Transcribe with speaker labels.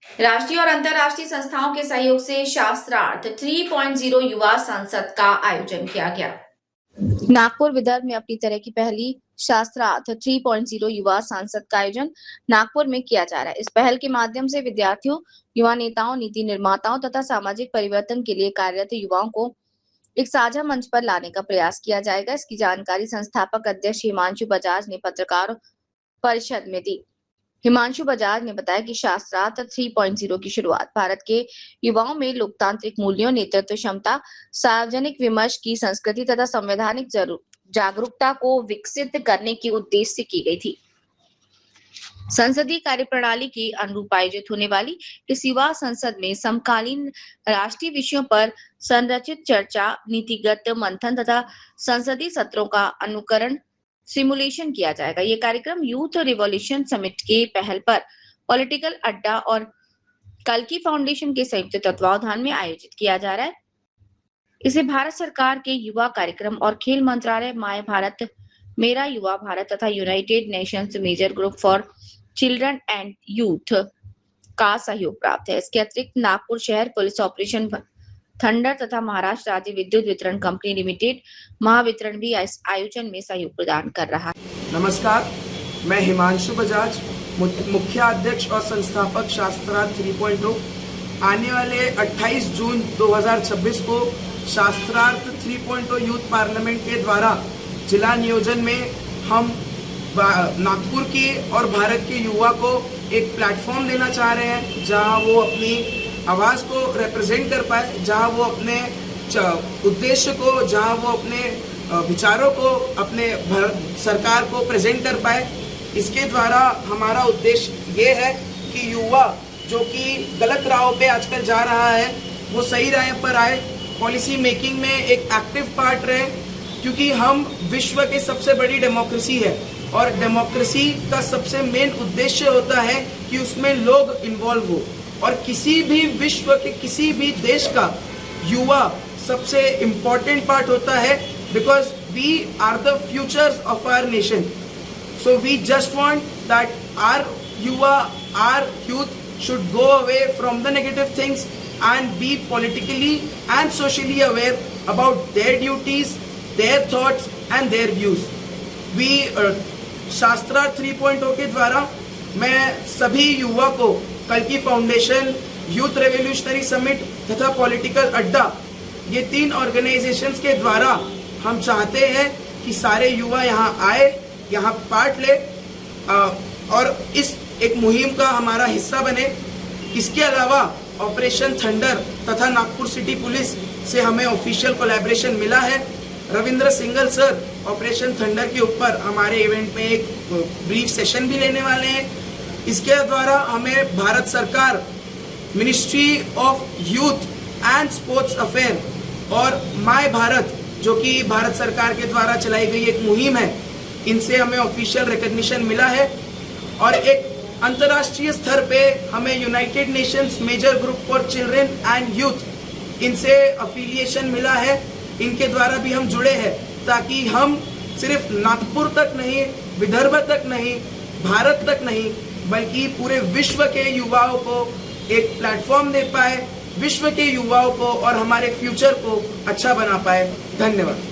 Speaker 1: राष्ट्रीय और अंतर्राष्ट्रीय संस्थाओं के सहयोग से शास्त्रार्थ 3.0 युवा संसद का आयोजन किया गया।
Speaker 2: नागपुर विदर्भ में अपनी तरह की पहली शास्त्रार्थ 3.0 युवा संसद का आयोजन नागपुर में किया जा रहा है। इस पहल के माध्यम से विद्यार्थियों, युवा नेताओं, नीति निर्माताओं तथा सामाजिक परिवर्तन के लिए कार्यरत युवाओं को एक साझा मंच पर लाने का प्रयास किया जाएगा। इसकी जानकारी संस्थापक अध्यक्ष हिमांशु बजाज ने पत्रकार परिषद में दी। हिमांशु बजाज ने बताया कि शास्त्रार्थ 3.0 की शुरुआत भारत के युवाओं में लोकतांत्रिक मूल्यों, नेतृत्व क्षमता, सार्वजनिक विमर्श की संस्कृति तथा संवैधानिक जागरूकता को विकसित करने के उद्देश्य से की गई थी। संसदीय कार्यप्रणाली के अनुरूप आयोजित होने वाली इस युवा संसद में समकालीन राष्ट्रीय विषयों पर संरचित चर्चा, नीतिगत मंथन तथा संसदीय सत्रों का अनुकरण सिमुलेशन किया जाएगा। ये कार्यक्रम यूथ रिवॉल्यूशन समिट के पहल पर पॉलिटिकल अड्डा और कल्कि फाउंडेशन के संयुक्त तत्वावधान में आयोजित किया जा रहा है। इसे भारत सरकार के युवा कार्यक्रम और खेल मंत्रालय, माय भारत, मेरा युवा भारत तथा United Nations major group for children and youth का सहयोग प्राप्त है। इसके अतिरिक्त नागपुर शहर पुलिस ऑपरेशन थंडर तथा महाराष्ट्र राज्य विद्युत वितरण कंपनी लिमिटेड महावितरण भी इस आयोजन में सहयोग प्रदान कर रहा है।
Speaker 3: नमस्कार, मैं हिमांशु बजाज, मुख्य अध्यक्ष और संस्थापक शास्त्रार्थ 3.0। आने वाले 28 जून 2026 को शास्त्रार्थ 3.0 यूथ पार्लियामेंट के द्वारा जिला नियोजन में हम नागपुर के और भारत के युवा को एक प्लेटफॉर्म देना चाह रहे हैं, जहां वो अपनी आवाज़ को रिप्रेजेंट कर पाए, जहां वो अपने उद्देश्य को, जहां वो अपने विचारों को अपने सरकार को प्रेजेंट कर पाए। इसके द्वारा हमारा उद्देश्य ये है कि युवा जो कि गलत राहों पे आजकल जा रहा है, वो सही राह पर आए, पॉलिसी मेकिंग में एक एक्टिव पार्ट रहे, क्योंकि हम विश्व की सबसे बड़ी डेमोक्रेसी है और डेमोक्रेसी का सबसे मेन उद्देश्य होता है कि उसमें लोग इन्वॉल्व हो, और किसी भी विश्व के किसी भी देश का युवा सबसे इम्पोर्टेंट पार्ट होता है, because we are the futures of our nation. So we just want that our युवा, our youth should go away from the negative things and be politically and socially aware about their duties, their thoughts and their views. We शास्त्रार्थ 3.0 के द्वारा मैं सभी युवा को कल्कि foundation, youth revolutionary summit तथा पॉलिटिकल अड्डा, ये 3 ऑर्गेनाइजेशंस के द्वारा हम चाहते हैं कि सारे युवा यहाँ आए, यहाँ पार्ट ले और इस एक मुहिम का हमारा हिस्सा बने। इसके अलावा ऑपरेशन थंडर तथा नागपुर सिटी पुलिस से हमें ऑफिशियल कोलैबोरेशन मिला है। Ravindra single sir operation thunder के ऊपर हमारे इवेंट में एक ब्रीफ सेशन भी लेने वाले हैं। इसके द्वारा हमें भारत सरकार, ministry of youth and sports affair और माय भारत, जो कि भारत सरकार के द्वारा चलाई गई एक मुहिम है, इनसे हमें ऑफिशियल रिकॉग्निशन मिला है। और एक अंतर्राष्ट्रीय स्तर पे हमें United Nations major group for children and youth, इनसे अफिलिएशन मिला है। इनके द्वारा भी हम जुड़े हैं, ताकि हम सिर्फ नागपुर तक नहीं, विदर्भ तक नहीं, भारत तक नहीं, बल्कि पूरे विश्व के युवाओं को एक प्लेटफॉर्म दे पाए, विश्व के युवाओं को और हमारे फ्यूचर को अच्छा बना पाए। धन्यवाद।